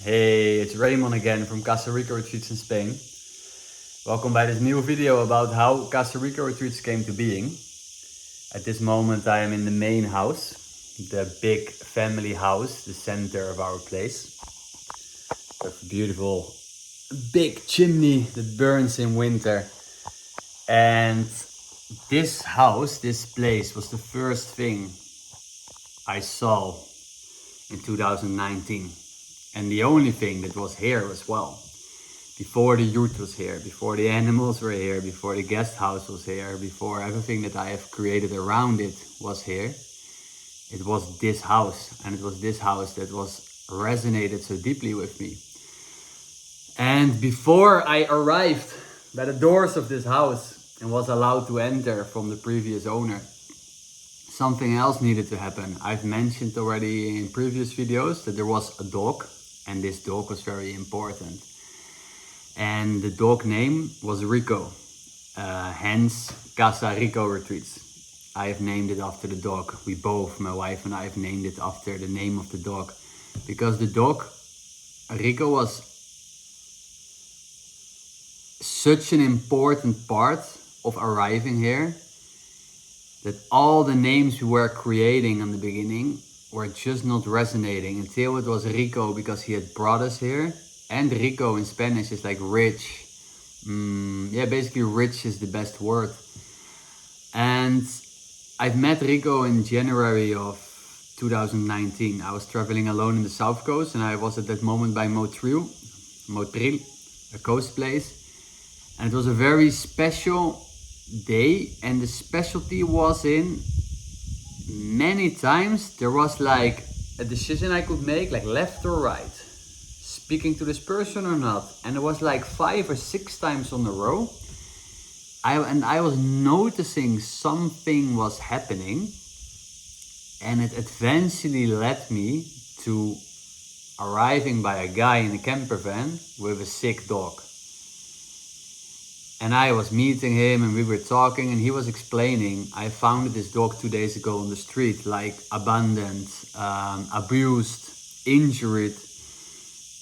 Hey, it's Raymond again from Casa Rico Retreats in Spain. Welcome by this new video about how Casa Rico Retreats came to being. At this moment I am in the main house, the big family house, the center of our place. With a beautiful big chimney that burns in winter. And this house, this place was the first thing I saw in 2019. And the only thing that was here as well. Before the youth was here, before the animals were here, before the guest house was here, before everything that I have created around it was here, it was this house. And it was this house that resonated so deeply with me. And before I arrived by the doors of this house and was allowed to enter from the previous owner, something else needed to happen. I've mentioned already in previous videos that there was a dog, and this dog was very important. And the dog name was Rico, hence Casa Rico Retreats. I have named it after the dog. We both, my wife and I, have named it after the name of the dog. Because the dog, Rico, was such an important part of arriving here that all the names we were creating in the beginning were just not resonating until it was Rico, because he had brought us here. And Rico in Spanish is like rich. Basically rich is the best word. And I've met Rico in January of 2019. I was traveling alone in the South Coast, and I was at that moment by Motril, a coast place. And it was a very special day, and the specialty was in many times there was like a decision I could make, like left or right, speaking to this person or not. And it was like 5 or 6 times on the row. I was noticing something was happening, and it eventually led me to arriving by a guy in a camper van with a sick dog. And I was meeting him and we were talking, and he was explaining, I found this dog 2 days ago on the street, like abandoned, abused, injured.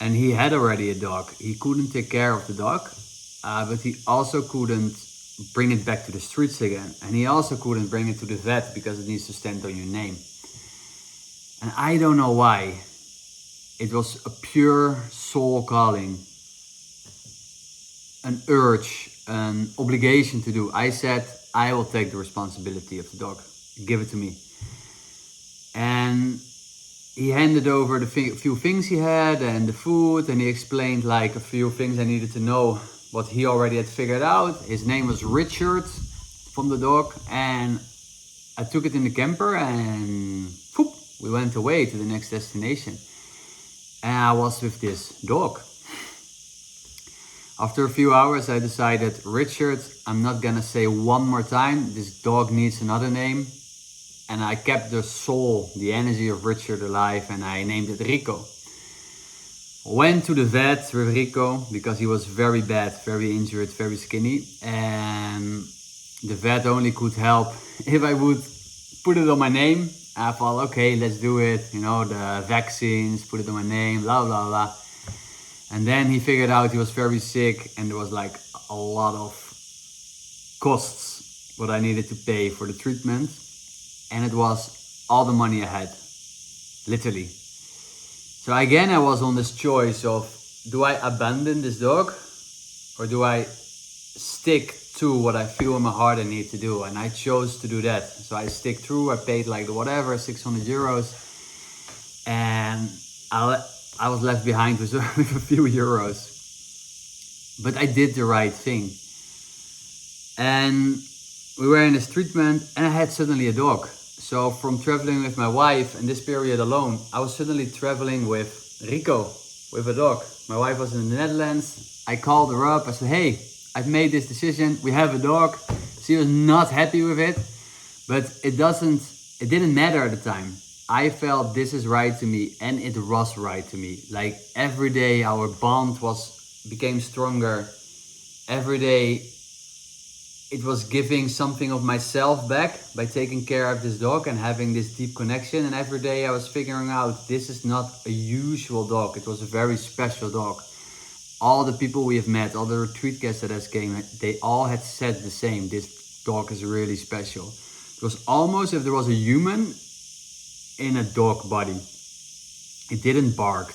And he had already a dog. He couldn't take care of the dog, but he also couldn't bring it back to the streets again. And he also couldn't bring it to the vet because it needs to stand on your name. And I don't know why. It was a pure soul calling, an urge, an obligation to do. I said, I will take the responsibility of the dog. Give it to me. And he handed over the few things he had and the food, and he explained like a few things I needed to know, what he already had figured out. His name was Richard from the dog, and I took it in the camper and whoop, we went away to the next destination. And I was with this dog. After a few hours, I decided, Richard, I'm not gonna say one more time, this dog needs another name. And I kept the soul, the energy of Richard alive, and I named it Rico. Went to the vet with Rico because he was very bad, very injured, very skinny. And the vet only could help if I would put it on my name. I thought, okay, let's do it. You know, the vaccines, put it on my name, blah, blah, blah. And then he figured out he was very sick, and there was like a lot of costs what I needed to pay for the treatment. And it was all the money I had, literally. So again, I was on this choice of, do I abandon this dog or do I stick to what I feel in my heart I need to do? And I chose to do that. So I stick through, I paid like whatever, 600 euros. And I was left behind with a few euros. But I did the right thing. And we were in this treatment, and I had suddenly a dog. So from traveling with my wife in this period alone, I was suddenly traveling with Rico, with a dog. My wife was in the Netherlands. I called her up. I said, hey, I've made this decision. We have a dog. She was not happy with it, but it didn't matter at the time. I felt this is right to me, and it was right to me. Like every day our bond became stronger. Every day it was giving something of myself back by taking care of this dog and having this deep connection. And every day I was figuring out this is not a usual dog. It was a very special dog. All the people we have met, all the retreat guests that has came, they all had said the same. This dog is really special. It was almost if there was a human in a dog body. It didn't bark.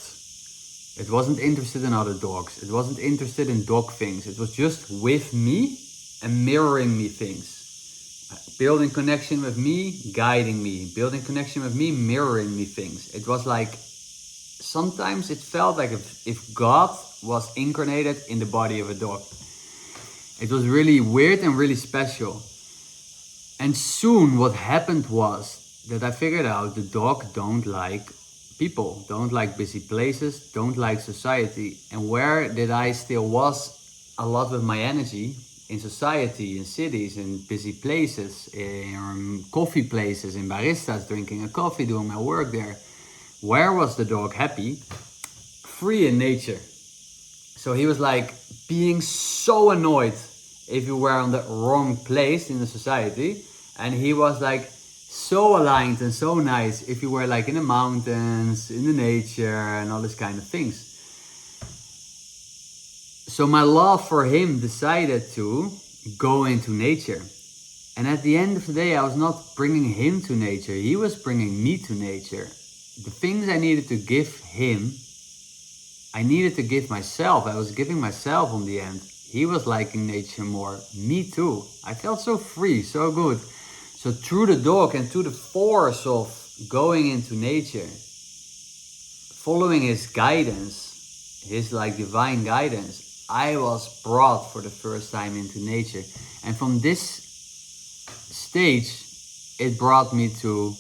It wasn't interested in other dogs. It wasn't interested in dog things. It was just with me and mirroring me things. Building connection with me, guiding me. Building connection with me, mirroring me things. It was like, sometimes it felt like if God was incarnated in the body of a dog. It was really weird and really special. And soon what happened was that I figured out the dog don't like people, don't like busy places, don't like society. And where did I still was a lot with my energy? In society, in cities, in busy places, in coffee places, in baristas, drinking a coffee, doing my work there. Where was the dog happy? Free in nature. So he was like being so annoyed if you were on the wrong place in the society. And he was like so aligned and so nice if you were like in the mountains, in the nature and all this kind of things. So my love for him decided to go into nature. And at the end of the day, I was not bringing him to nature. He was bringing me to nature. The things I needed to give him, I needed to give myself. I was giving myself in the end. He was liking nature more. Me too. I felt so free, so good. So through the dog and through the force of going into nature, following his guidance, his like divine guidance, I was brought for the first time into nature. And from this stage, it brought me to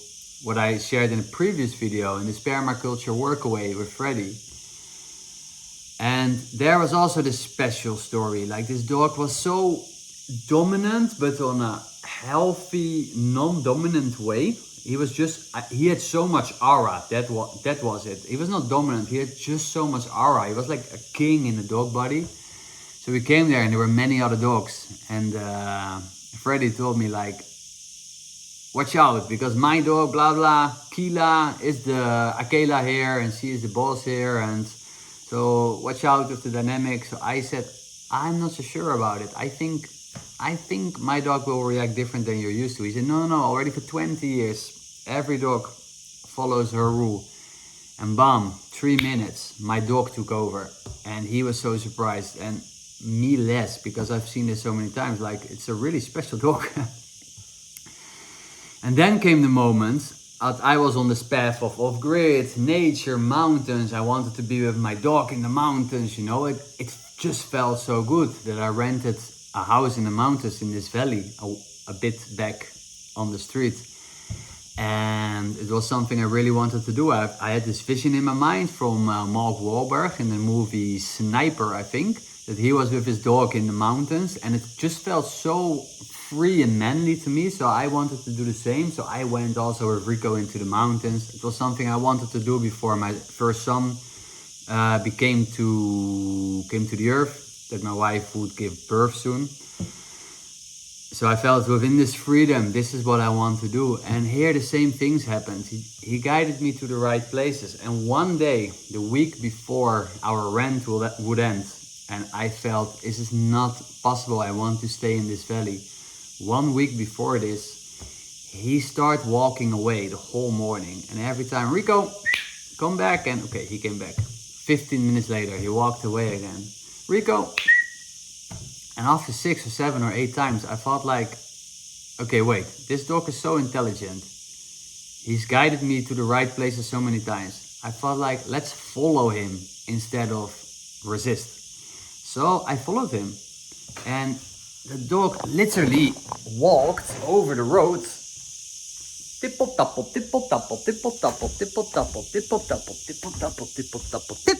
what I shared in a previous video in this permaculture workaway with Freddie. And there was also this special story. Like this dog was so dominant, but on a healthy, non-dominant way. He had so much aura. That was it. He was not dominant. He had just so much aura. He was like a king in a dog body. So we came there and there were many other dogs. And Freddie told me like, watch out, because my dog, blah, blah, Kila is the Akela here and she is the boss here. And so watch out with the dynamics. So I said, I'm not so sure about it. I think my dog will react different than you're used to. He said, no, already for 20 years, every dog follows her rule. And bam, 3 minutes, my dog took over. And he was so surprised. And me less, because I've seen this so many times. Like, it's a really special dog. And then came the moment I was on this path of off-grid, nature, mountains. I wanted to be with my dog in the mountains, you know. It just felt so good that I rented a house in the mountains in this valley, a bit back on the street. And it was something I really wanted to do. I had this vision in my mind from Mark Wahlberg in the movie Sniper, I think, that he was with his dog in the mountains, and it just felt so free and manly to me. So I wanted to do the same. So I went also with Rico into the mountains. It was something I wanted to do before my first son came to the earth, that my wife would give birth soon. So I felt within this freedom, this is what I want to do. And here the same things happened. He guided me to the right places. And one day, the week before our rent would end, and I felt this is not possible. I want to stay in this valley. 1 week before this, he started walking away the whole morning. And every time, Rico, come back. And okay, he came back. 15 minutes later, he walked away again. Rico. And after 6 or 7 or 8 times, I thought like, okay, wait, this dog is so intelligent. He's guided me to the right places so many times. I thought like, let's follow him instead of resist. So I followed him, and the dog literally walked over the road. Tipple tapple, tipple tapple, tipple tapple, tipple tapple, tipple tapple, tipple tapple, tipple tapple, tip,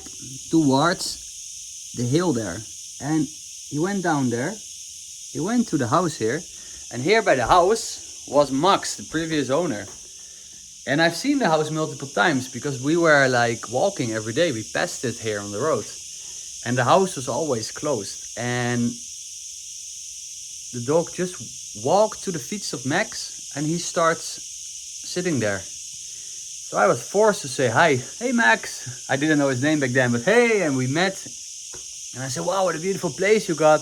towards the hill there. And he went down there. He went to the house here, and here by the house was Max, the previous owner. And I've seen the house multiple times because we were like walking every day. We passed it here on the road. And the house was always closed. And the dog just walked to the feet of Max and he starts sitting there. So I was forced to say hi. Hey Max. I didn't know his name back then, but hey, and we met. And I said, wow, what a beautiful place you got.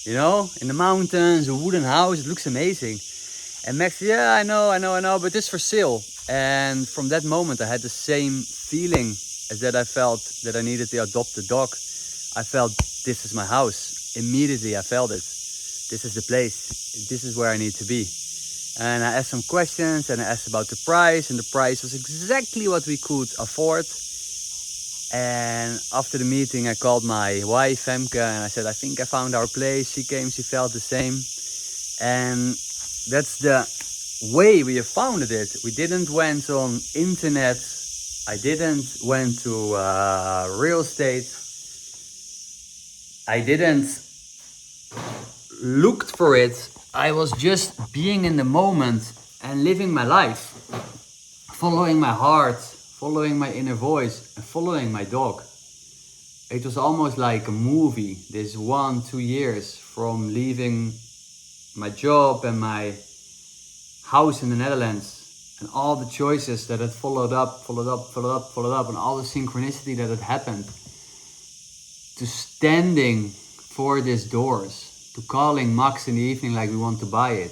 You know, in the mountains, a wooden house, it looks amazing. And Max said, yeah, I know, but it's for sale. And from that moment, I had the same feeling as that I felt that I needed to adopt a dog. I felt this is my house. Immediately, I felt it. This is the place. This is where I need to be. And I asked some questions and I asked about the price. And the price was exactly what we could afford. And after the meeting, I called my wife, Femke, and I said, I think I found our place. She came, she felt the same. And that's the way we have founded it. We didn't went on internet. I didn't went to real estate. I didn't looked for it. I was just being in the moment and living my life. Following my heart, following my inner voice, and following my dog. It was almost like a movie, this 1-2 years from leaving my job and my house in the Netherlands and all the choices that had followed up, and all the synchronicity that had happened, to standing for these doors, to calling Max in the evening like we want to buy it,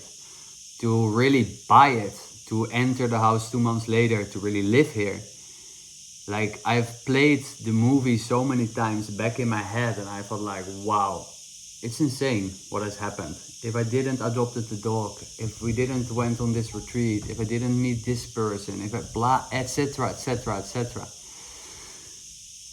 to really buy it, to enter the house 2 months later, to really live here. Like, I've played the movie so many times back in my head and I felt like, wow, it's insane what has happened. If I didn't adopted the dog, if we didn't went on this retreat, if I didn't meet this person, if I blah, etc.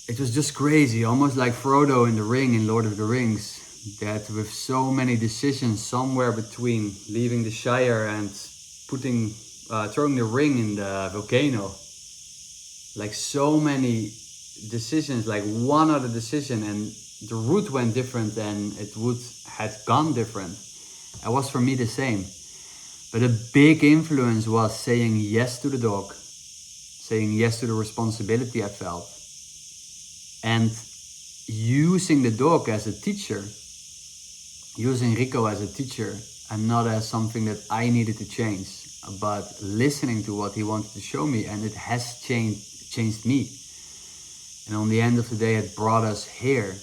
It was just crazy, almost like Frodo in the ring in Lord of the Rings, that with so many decisions somewhere between leaving the Shire and throwing the ring in the volcano, like so many decisions, like one other decision and the route went different and it would had gone different. It was for me the same. But a big influence was saying yes to the dog, saying yes to the responsibility I felt, and using the dog as a teacher, using Rico as a teacher and not as something that I needed to change, but listening to what he wanted to show me, and it has changed me. And on the end of the day, it brought us here.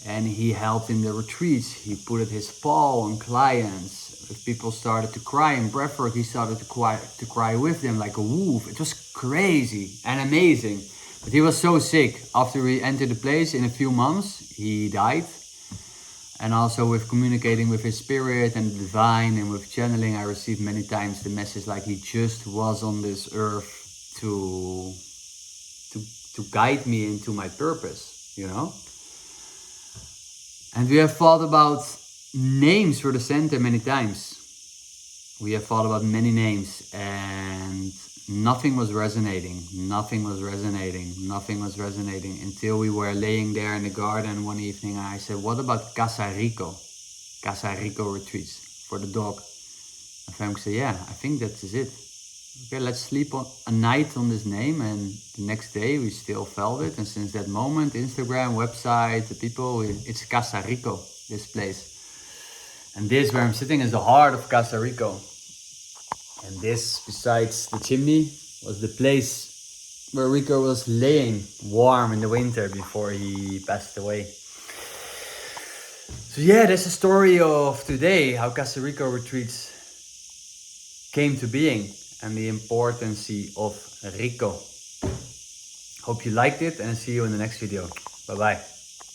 And he helped in the retreats. He put his paw on clients. If people started to cry in breathwork, he started to cry with them like a wolf. It was crazy and amazing. But he was so sick. After we entered the place, in a few months, he died. And also with communicating with his spirit and the divine and with channeling, I received many times the message like he just was on this earth to guide me into my purpose, you know? And we have thought about names for the center many times. We have thought about many names and nothing was resonating until we were laying there in the garden one evening and I said, what about Casa Rico Retreats for the dog? And Femke said, yeah, I think that is it. Okay, let's sleep on a night on this name, and the next day we still felt it, and since that moment, Instagram, website, the people, it's Casa Rico, this place. And this where I'm sitting is the heart of Casa Rico. And this, besides the chimney, was the place where Rico was laying warm in the winter before he passed away. So yeah, that's the story of today, how Casa Rico Retreats came to being and the importance of Rico. Hope you liked it and see you in the next video. Bye bye.